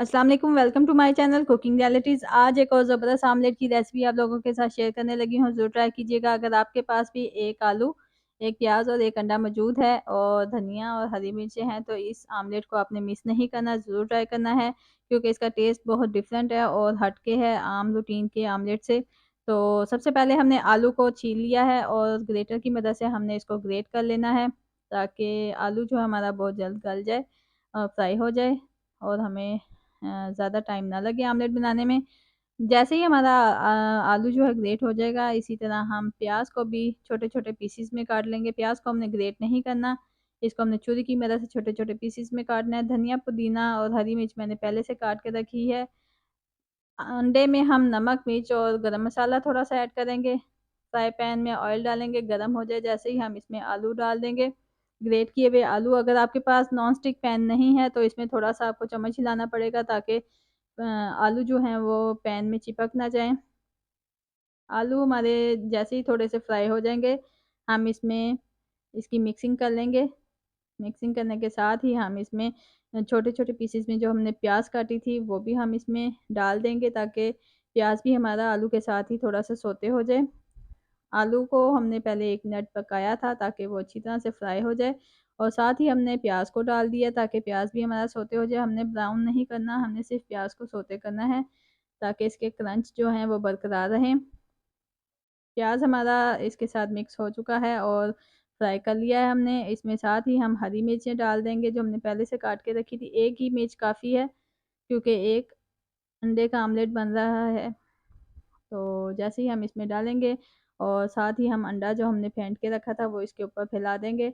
अस्सलाम वालेकुम, welcome to my channel cooking realities. आज एक और ज़बरदस्त आमलेट की रेसिपी आप लोगों के साथ शेयर करने लगी हूँ, ज़रूर ट्राई कीजिएगा। अगर आपके पास भी 1 आलू, 1 प्याज और 1 अंडा मौजूद है और धनिया और हरी मिर्चें हैं, तो इस आमलेट को आपने मिस नहीं करना, ज़रूर ट्राई करना है क्योंकि इसका टेस्ट बहुत डिफरेंट है और हटके है आम रूटीन के आमलेट से। तो सबसे पहले हमने आलू को छील लिया है और ग्रेटर की मदद से हमने इसको ग्रेट कर लेना है ताकि आलू जो हमारा बहुत जल्द गल जाए और फ्राई हो जाए और हमें ज़्यादा टाइम ना लगे आमलेट बनाने में। जैसे ही हमारा आलू जो है ग्रेट हो जाएगा, इसी तरह हम प्याज़ को भी छोटे-छोटे पीसेस में काट लेंगे। प्याज़ को हमने ग्रेट नहीं करना, इसको हमने छुरी की मदद से छोटे-छोटे पीसेस में काटना है। धनिया, पुदीना और हरी मिर्च मैंने पहले से काट के रखी है। अंडे में हम नमक, मिर्च और गरम मसाला थोड़ा-सा ऐड करेंगे। फ्राई पैन में ऑयल डालेंगे, गरम हो जाए जैसे ही हम इसमें आलू डाल देंगे। ग्रेट किए हुए आलू, अगर आपके पास नॉन स्टिक पैन नहीं है तो इसमें थोड़ा-सा आपको चम्मच हिलाना पड़ेगा ताकि आलू जो हैं वो पैन में चिपक ना जाएँ। आलू हमारे जैसे ही थोड़े से फ्राई हो जाएँगे, हम इसमें इसकी मिक्सिंग कर लेंगे। मिक्सिंग करने के साथ ही हम इसमें छोटे-छोटे पीसेस में जो हमने प्याज़ काटी थी, वो भी हम इसमें डाल देंगे ताकि प्याज़ भी हमारा आलू के साथ ही थोड़ा-सा सौते हो जाए। आलू को हमने पहले 1 मिनट पकाया था ताकि वो अच्छी तरह से फ्राई हो जाए और साथ ही हमने प्याज़ को डाल दिया ताकि प्याज़ भी हमारा सौते हो जाए। हमने ब्राउन नहीं करना, हमने सिर्फ़ प्याज़ को सौते करना है ताकि इसके क्रंच जो हैं वो बरकरार रहें। प्याज़ हमारा इसके साथ मिक्स हो चुका है और फ्राई कर लिया है हमने। इसमें साथ ही हम हरी मिर्चें डाल देंगे जो हमने पहले से काट के रखी थी। 1 ही मिर्च काफ़ी है क्योंकि 1 अंडे का आमलेट बन रहा है। तो जैसे ही हम इसमें डालेंगे और साथ ही हम अंडा जो हमने फेंट के रखा था वो इसके ऊपर फैला देंगे।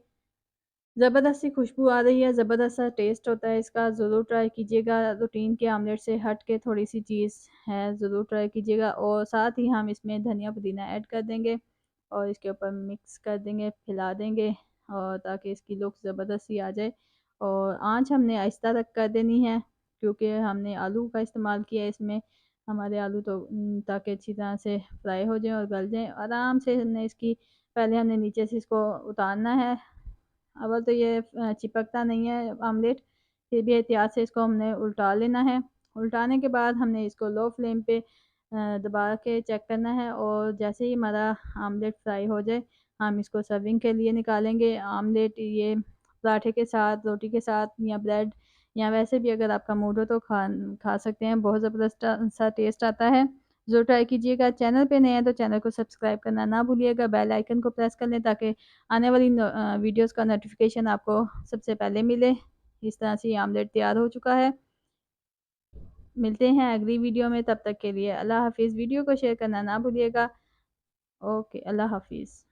ज़बरदस्त सी खुशबू आ रही है, ज़बरदस्त सा टेस्ट होता है इसका, ज़रूर ट्राई कीजिएगा। रूटीन के आमलेट से हट के थोड़ी-सी चीज़ है, ज़रूर ट्राई कीजिएगा और साथ ही हम इसमें धनिया पुदीना ऐड कर देंगे और इसके ऊपर मिक्स कर देंगे, फैला देंगे और ताकि इसकी लुक ज़बरदस्त सी आ जाए और आँच हमने आहिस्ता रख कर देनी है क्योंकि हमने आलू का इस्तेमाल किया है इसमें। हमारे आलू तो ताकि अच्छी तरह से फ्राई हो जाएँ और गल जाएँ। आराम से हमने इसकी पहले हमने नीचे से इसको उतारना है। अव्वल तो ये चिपकता नहीं है आमलेट, फिर भी एहतियात से इसको हमने उल्टा लेना है। उल्टाने के बाद हमने इसको लो फ्लेम पे दबा के चेक करना है और जैसे ही हमारा आमलेट फ्राई हो जाए, हम इसको सर्विंग के लिए निकालेंगे। आमलेट ये पराठे के साथ, रोटी के साथ या ब्रेड या वैसे भी अगर आपका मूड हो तो खा सकते हैं। बहुत ज़बरदस्त सा टेस्ट आता है। ज़रूर ट्राई कीजिएगा। चैनल पे नए हैं तो चैनल को सब्सक्राइब करना ना भूलिएगा। बेल आइकन को प्रेस कर लें ताकि आने वाली वीडियोज़ का नोटिफ़िकेशन आपको सबसे पहले मिले। इस तरह से ये आमलेट तैयार हो चुका है। मिलते हैं अगली वीडियो में, तब तक के लिए अल्लाह हाफ़िज़। वीडियो को शेयर करना ना भूलिएगा। ओके, अल्लाह हाफ़िज़।